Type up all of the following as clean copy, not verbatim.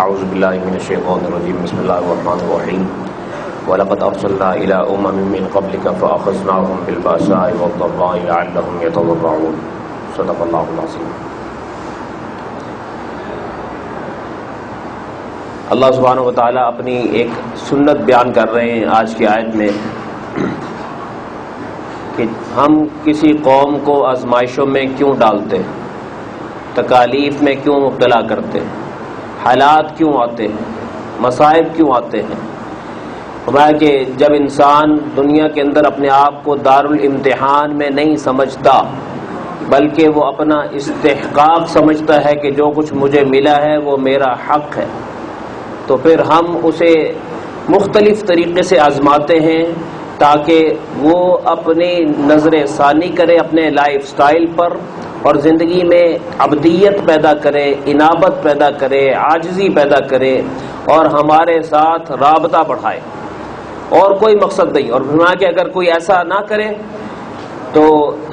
اعوذ باللہ من الشیطان الرجیم بسم اللہ الرحمن الرحیم وَلَقَدْ أَرْسَلْنَا إِلَىٰ أُمَمٍ مِّن قَبْلِكَ فَأَخَذْنَاهُم بِالْبَأْسَاءِ وَالضَّرَّاءِ لَعَلَّهُمْ يَتَضَرَّعُونَ صدق اللہ العظیم۔ اللہ سبحانہ و تعالیٰ اپنی ایک سنت بیان کر رہے ہیں آج کی آیت میں کہ ہم کسی قوم کو آزمائشوں میں کیوں ڈالتے ہیں، تکالیف میں کیوں مبتلا کرتے ہیں، حالات کیوں آتے ہیں، مصائب کیوں آتے ہیں۔ فرمایا کہ جب انسان دنیا کے اندر اپنے آپ کو دارالامتحان میں نہیں سمجھتا بلکہ وہ اپنا استحقاق سمجھتا ہے کہ جو کچھ مجھے ملا ہے وہ میرا حق ہے، تو پھر ہم اسے مختلف طریقے سے آزماتے ہیں تاکہ وہ اپنی نظر ثانی کرے اپنے لائف سٹائل پر اور زندگی میں عبدیت پیدا کرے، انابت پیدا کرے، عاجزی پیدا کرے اور ہمارے ساتھ رابطہ بڑھائے، اور کوئی مقصد نہیں۔ اور فرمایا کہ اگر کوئی ایسا نہ کرے تو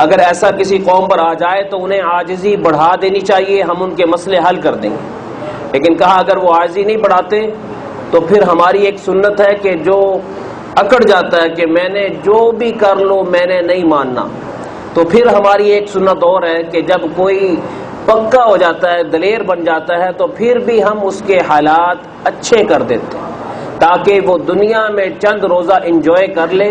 اگر ایسا کسی قوم پر آ جائے تو انہیں عاجزی بڑھا دینی چاہیے، ہم ان کے مسئلے حل کر دیں گے۔ لیکن کہا اگر وہ عاجزی نہیں بڑھاتے تو پھر ہماری ایک سنت ہے کہ جو اکڑ جاتا ہے کہ میں نے جو بھی کر لو میں نے نہیں ماننا، تو پھر ہماری ایک سنت اور ہے کہ جب کوئی پکا ہو جاتا ہے، دلیر بن جاتا ہے، تو پھر بھی ہم اس کے حالات اچھے کر دیتے ہیں تاکہ وہ دنیا میں چند روزہ انجوائے کر لے،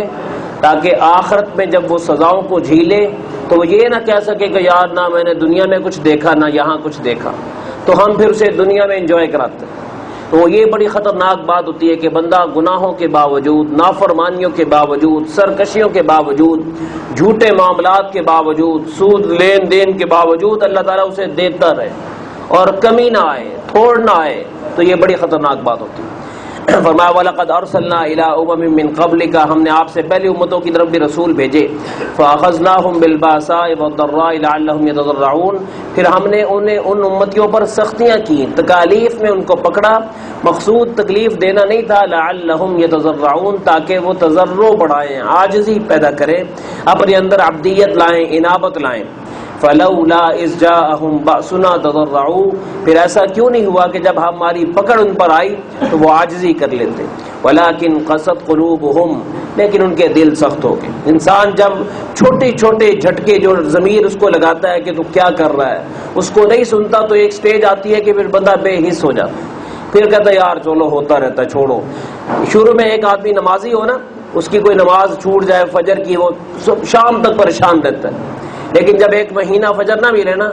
تاکہ آخرت میں جب وہ سزاؤں کو جھیلے تو وہ یہ نہ کہہ سکے کہ یار نہ میں نے دنیا میں کچھ دیکھا نہ یہاں کچھ دیکھا، تو ہم پھر اسے دنیا میں انجوائے کراتے ہیں۔ تو یہ بڑی خطرناک بات ہوتی ہے کہ بندہ گناہوں کے باوجود، نافرمانیوں کے باوجود، سرکشیوں کے باوجود، جھوٹے معاملات کے باوجود، سود لین دین کے باوجود اللہ تعالیٰ اسے دیتا رہے اور کمی نہ آئے، تھوڑ نہ آئے، تو یہ بڑی خطرناک بات ہوتی ہے۔ فرمایا وَلَقَدْ أَرْسَلْنَا إِلَىٰ أُمَمٍ مِّن قَبْلِكَ، ہم نے آپ سے پہلی امتوں کی طرف بھی رسول بھیجے، فَأَخَذْنَاهُم بِالْبَأْسَاءِ وَالضَّرَّاءِ لَعَلَّهُمْ يَتَضَرَّعُونَ، پھر ہم نے انہیں ان امتیوں پر سختیاں کی، تکالیف میں ان کو پکڑا، مقصود تکلیف دینا نہیں تھا، لَعَلَّهُمْ يَتَضَرَّعُونَ تاکہ وہ تضرع بڑھائیں، عاجزی پیدا کریں، اپنے اندر عبدیت لائیں، انابت لائیں۔ فَلَوْلَا إِذْ جَاءَهُمْ بَأْسُنَا تَضَرَّعُوا، پھر ایسا کیوں نہیں ہوا کہ جب ہماری پکڑ ان پر آئی تو وہ عاجزی کر لیتے، وَلَكِنْ قَسَتْ قُلُوبُهُمْ، لیکن ان کے دل سخت ہو گئے۔ انسان جب چھوٹے چھوٹے جھٹکے جو ضمیر اس کو لگاتا ہے کہ تو کیا کر رہا ہے اس کو نہیں سنتا، تو ایک سٹیج آتی ہے کہ پھر بندہ بے حس ہو جاتا ہے، پھر کہتا ہے یار چلو ہوتا رہتا ہے چھوڑو۔ شروع میں ایک آدمی نمازی ہو نا، اس کی کوئی نماز چھوٹ جائے فجر کی، وہ شام تک پریشان رہتا ہے، لیکن جب ایک مہینہ فجر نہ ملے نا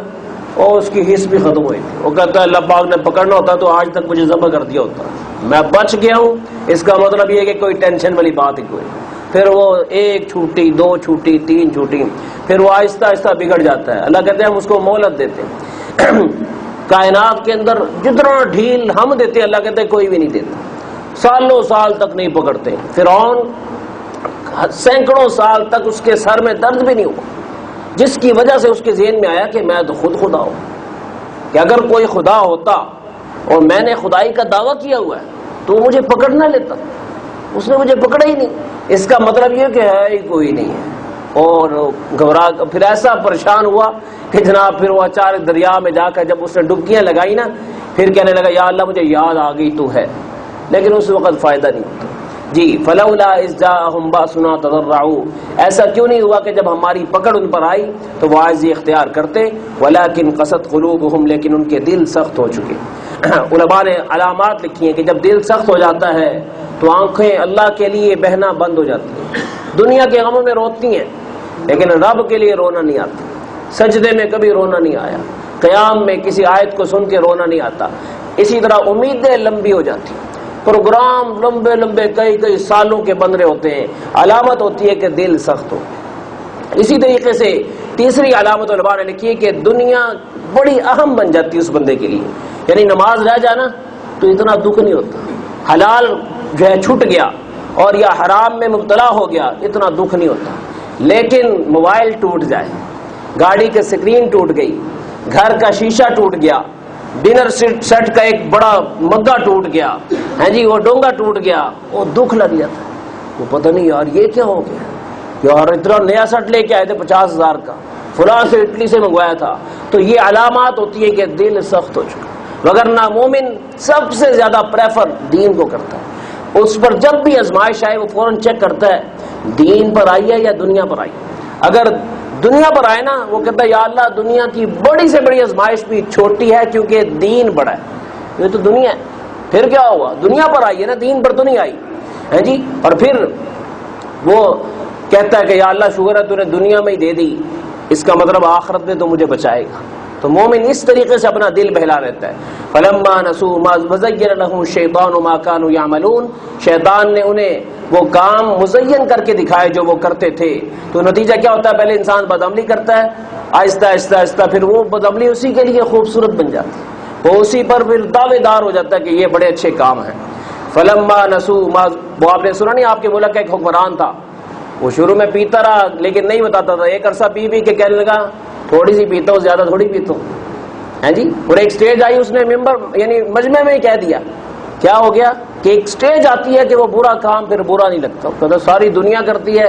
اور اس کی حس بھی ختم ہوئی تھی، وہ کہتا ہے اللہ پاک نے پکڑنا ہوتا تو آج تک مجھے ذبح کر دیا ہوتا، میں بچ گیا ہوں، اس کا مطلب یہ کہ کوئی ٹینشن والی بات ہی کوئی۔ پھر وہ ایک چھوٹی، دو چھوٹی، تین چھوٹی، پھر وہ آہستہ آہستہ بگڑ جاتا ہے۔ اللہ کہتے ہیں ہم اس کو مہلت دیتے ہیں۔ کائنات کے اندر جتنا ڈھیل ہم دیتے ہیں اللہ کہتے ہیں کوئی بھی نہیں دیتا، سالوں سال تک نہیں پکڑتے۔ فرعون سینکڑوں سال تک اس کے سر میں درد بھی نہیں ہوا، جس کی وجہ سے اس کے ذہن میں آیا کہ میں تو خود خدا ہوں، کہ اگر کوئی خدا ہوتا اور میں نے خدائی کا دعویٰ کیا ہوا ہے تو وہ مجھے پکڑ نہ لیتا، اس نے مجھے پکڑا ہی نہیں، اس کا مطلب یہ کہ ہے ہی کوئی نہیں ہے۔ اور گھبرا پھر ایسا پریشان ہوا کہ جناب پھر وہ اچانک دریا میں جا کر جب اس نے ڈبکیاں لگائی نا، پھر کہنے لگا یا اللہ مجھے یاد آ گئی تو ہے، لیکن اس وقت فائدہ نہیں ہوتا۔ جی فلولا اذ جاءهم باسنا تضرعوا، ایسا کیوں نہیں ہوا کہ جب ہماری پکڑ ان پر آئی تو وہ عاجزی اختیار کرتے، ولكن قست قلوبهم، لیکن ان کے دل سخت ہو چکے۔ علماء نے علامات لکھی ہیں کہ جب دل سخت ہو جاتا ہے تو آنکھیں اللہ کے لیے بہنا بند ہو جاتی ہیں، دنیا کے غموں میں روتی ہیں لیکن رب کے لیے رونا نہیں آتا، سجدے میں کبھی رونا نہیں آیا، قیام میں کسی آیت کو سن کے رونا نہیں آتا، اسی طرح امیدیں لمبی ہو جاتی ہیں، پروگرام لمبے لمبے کئی سالوں کے بن رہے ہوتے ہیں، علامت ہوتی ہے کہ دل سخت ہو۔ اسی طریقے سے تیسری علامت علماء نے لکھی ہے کہ دنیا بڑی اہم بن جاتی ہے اس بندے کے لیے، یعنی نماز رہ جانا تو اتنا دکھ نہیں ہوتا، حلال جو ہے چھوٹ گیا اور یا حرام میں مبتلا ہو گیا اتنا دکھ نہیں ہوتا، لیکن موبائل ٹوٹ جائے، گاڑی کی سکرین ٹوٹ گئی، گھر کا شیشہ ٹوٹ گیا، ڈنر سیٹ کا ایک بڑا مگا ٹوٹ گیا، ہاں جی وہ ڈونگا ٹوٹ گیا، وہ دکھ لگ جاتا، وہ پتہ نہیں یار یہ کیا ہو گیا، یار اتنا نیا سیٹ لے کے آئے تھے 50,000 کا، فلاں سے اٹلی سے منگوایا تھا، تو یہ علامات ہوتی ہے کہ دل سخت ہو چکا۔ وگرنہ مومن سب سے زیادہ پریفر دین کو کرتا ہے، اس پر جب بھی آزمائش آئے وہ فوراً چیک کرتا ہے دین پر آئی ہے یا دنیا پر آئی۔ اگر دنیا پر آئے نا وہ کہتا ہے یا اللہ دنیا کی بڑی سے بڑی آزمائش بھی چھوٹی ہے کیونکہ دین بڑا ہے، یہ تو دنیا ہے، پھر کیا ہوا، دنیا پر آئی ہے نا، دین پر تو نہیں آئی ہے جی۔ اور پھر وہ کہتا ہے کہ یا اللہ شکر ہے تو نے دنیا میں ہی دے دی، اس کا مطلب آخرت میں تو مجھے بچائے گا۔ تو مومن اس طریقے سے اپنا دل بہلا رہتا ہے۔ فلما نسوا ما زین لهم الشیطان ما كانوا يعملون، شیطان نے انہیں وہ کام مزین کر کے دکھائے جو وہ کرتے تھے۔ تو نتیجہ کیا ہوتا ہے، پہلے انسان بدعملی کرتا ہے، آہستہ آہستہ آہستہ پھر وہ بدعملی اسی کے لیے خوبصورت بن جاتی ہے، وہ اسی پر پھر دعوے دار ہو جاتا ہے کہ یہ بڑے اچھے کام ہیں۔ فلما نسوا ما، وہ آپ نے سنا نہیں، آپ کے ملک کا ایک حکمران تھا، وہ شروع میں پیتا رہا لیکن نہیں بتاتا تھا، ایک عرصہ پی کے کہنے لگا تھوڑی سی پیتا ہوں، زیادہ تھوڑی پیتا ہوں ہے جی۔ اور ایک سٹیج آئی، اس نے ممبر یعنی مجمع میں ہی کہہ دیا، کیا ہو گیا کہ ایک سٹیج آتی ہے کہ وہ برا کام پھر برا نہیں لگتا، کہتا ساری دنیا کرتی ہے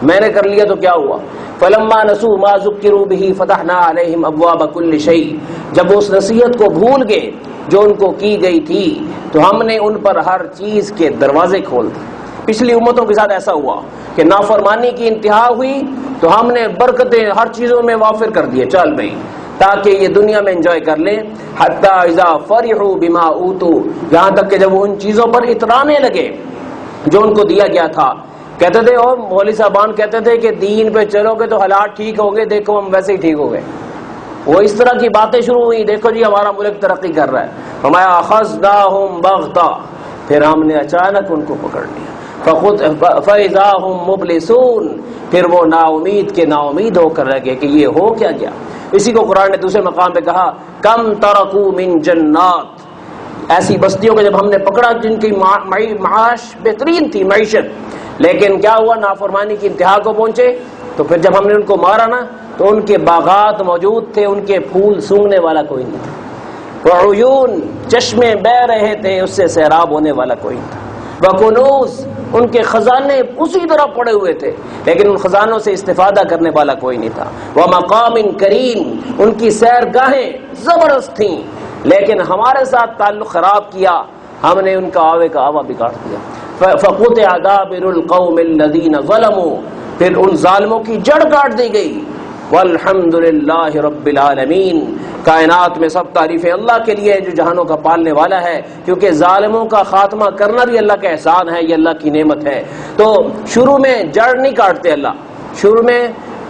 میں نے کر لیا تو کیا ہوا۔ فلما نسوا ما ذکروا به فتحنا علیہم ابواب کل شیء، جب وہ اس نصیحت کو بھول گئے جو ان کو کی گئی تھی تو ہم نے ان پر ہر چیز کے دروازے کھول دیے۔ پچھلی امتوں کے ساتھ ایسا ہوا کہ نافرمانی کی انتہا ہوئی تو ہم نے برکتیں ہر چیزوں میں وافر کر دیے، چل بھائی تاکہ یہ دنیا میں انجوائے کر لیں۔ حتی اذا فرحوا بما اوتوا، یہاں تک کہ جب وہ ان چیزوں پر اترانے لگے جو ان کو دیا گیا تھا، کہتے تھے اور مولوی صاحبان کہتے تھے کہ دین پہ چلو گے تو حالات ٹھیک ہو گئے، دیکھو ہم ویسے ہی ٹھیک ہو گئے۔ وہ اس طرح کی باتیں شروع ہوئی، دیکھو جی ہمارا ملک ترقی کر رہا ہے، فرمایا اخذناہم بغتہ، پھر ہم نے اچانک ان کو پکڑ لیا، فَإِذَا هُمْ مُبْلِسُونَ، پھر وہ نا امید کے نا امید ہو کر رہ گئے کہ یہ ہو کیا گیا۔ اسی کو قرآن نے دوسرے مقام پہ کہا کم ترکوا من جنات، ایسی بستیوں کو جب ہم نے پکڑا جن کی معاش بہترین تھی، معیشت، لیکن کیا ہوا، نافرمانی کی انتہا کو پہنچے، تو پھر جب ہم نے ان کو مارا نا تو ان کے باغات موجود تھے، ان کے پھول سونگنے والا کوئی نہیں تھا، وعیون، چشمے بہ رہے تھے، اس سے سیراب ہونے والا کوئی نہیں تھا، وکنوز، ان کے خزانے اسی طرح پڑے ہوئے تھے لیکن ان خزانوں سے استفادہ کرنے والا کوئی نہیں تھا، ومقام کریم، ان کی سیر گاہیں زبردست تھیں لیکن ہمارے ساتھ تعلق خراب کیا، ہم نے ان کا آوے کا آوا بگاڑ دیا۔ فقطع دابر القوم الذین ظلموا، پھر ان ظالموں کی جڑ کاٹ دی گئی۔ والحمد للہ رب العالمین، کائنات میں سب تعریفیں اللہ کے لیے جو جہانوں کا پالنے والا ہے، کیونکہ ظالموں کا خاتمہ کرنا بھی اللہ کا احسان ہے، یہ اللہ کی نعمت ہے۔ تو شروع میں جڑ نہیں کاٹتے اللہ، شروع میں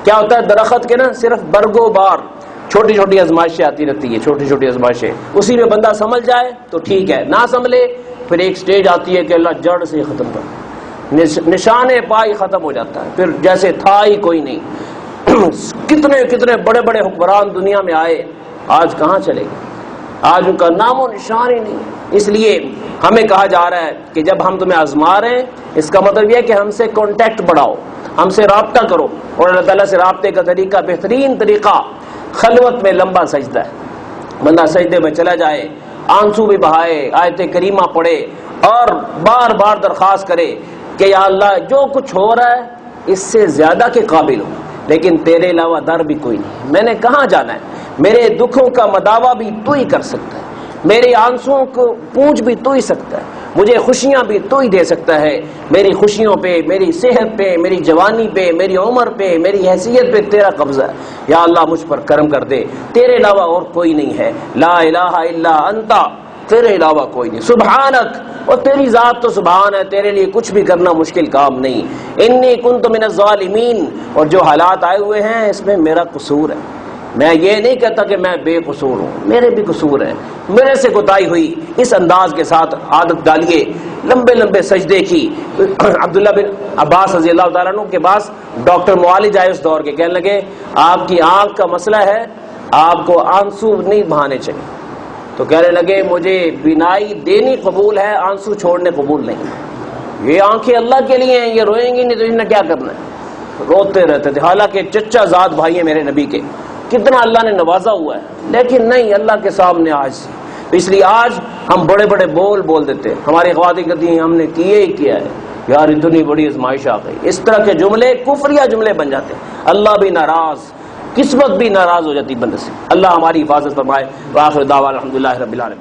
کیا ہوتا ہے، درخت کے نا صرف برگو بار چھوٹی چھوٹی آزمائشیں آتی رہتی ہے، چھوٹی چھوٹی آزمائشیں، اسی میں بندہ سمجھ جائے تو ٹھیک ہے، نہ سنبھلے پھر ایک سٹیج آتی ہے کہ اللہ جڑ سے ختم کر، نشان پائی ختم ہو جاتا ہے، پھر جیسے تھا ہی کوئی نہیں۔ کتنے کتنے بڑے بڑے حکمران دنیا میں آئے، آج کہاں چلے گئے، آج ان کا نام و نشان ہی نہیں۔ اس لیے ہمیں کہا جا رہا ہے کہ جب ہم تمہیں آزما رہے ہیں، اس کا مطلب یہ ہے کہ ہم سے کانٹیکٹ بڑھاؤ، ہم سے رابطہ کرو، اور اللہ تعالیٰ سے رابطے کا طریقہ، بہترین طریقہ خلوت میں لمبا سجدہ ہے، بندہ سجدے میں چلا جائے، آنسو بھی بہائے، آیت کریمہ پڑھے اور بار بار درخواست کرے کہ یا اللہ جو کچھ ہو رہا ہے اس سے زیادہ کے قابل ہو، لیکن تیرے علاوہ در بھی کوئی نہیں، میں نے کہاں جانا ہے، میرے دکھوں کا مداوع بھی تو ہی کر سکتا ہے، میرے آنسوؤں کو پوچھ بھی تو ہی سکتا ہے، مجھے خوشیاں بھی تو ہی دے سکتا ہے، میری خوشیوں پہ، میری صحت پہ، میری جوانی پہ، میری عمر پہ، میری حیثیت پہ تیرا قبضہ ہے، یا اللہ مجھ پر کرم کر دے، تیرے علاوہ اور کوئی نہیں ہے، لا الہ الا انت، تیرے علاوہ کوئی نہیں، سبحانک، اور تیری ذات تو سبحان ہے، تیرے لیے کچھ بھی کرنا مشکل کام نہیں، انی کنت من الظالمین، اور جو حالات آئے ہوئے ہیں اس میں میرا قصور ہے، میں یہ نہیں کہتا کہ میں بے قصور ہوں، میرے بھی قصور ہیں، میرے سے کوتاہی ہوئی، اس انداز کے ساتھ عادت ڈالیے لمبے لمبے سجدے کی۔ عبداللہ بن عباس رضی اللہ تعالیٰ عنہ کے پاس ڈاکٹر معالج آئے اس دور کے، کہنے لگے آپ کی آنکھ کا مسئلہ ہے، آپ کو آنسو نہیں بہانے چاہیے، تو کہنے لگے مجھے بینائی دینی قبول ہے، آنسو چھوڑنے قبول نہیں، یہ آنکھیں اللہ کے لیے ہیں، یہ روئیں گی نہیں تو انہیں کیا کرنا ہے، روتے رہتے تھے، حالانکہ چچا زاد بھائی ہیں میرے نبی کے، کتنا اللہ نے نوازا ہوا ہے، لیکن نہیں، اللہ کے سامنے آج، اس لیے آج ہم بڑے بڑے بول دیتے ہیں، ہماری خواتین کہتی ہیں ہم نے کیے ہی کیا ہے، یار اتنی بڑی آزمائش آ گئی، اس طرح کے جملے کفریہ جملے بن جاتے ہیں، اللہ بھی ناراض، قسمت بھی ناراض ہو جاتی بندے سے۔ اللہ ہماری حفاظت فرمائے۔ وآخر دعوانا الحمدللہ رب العالمین۔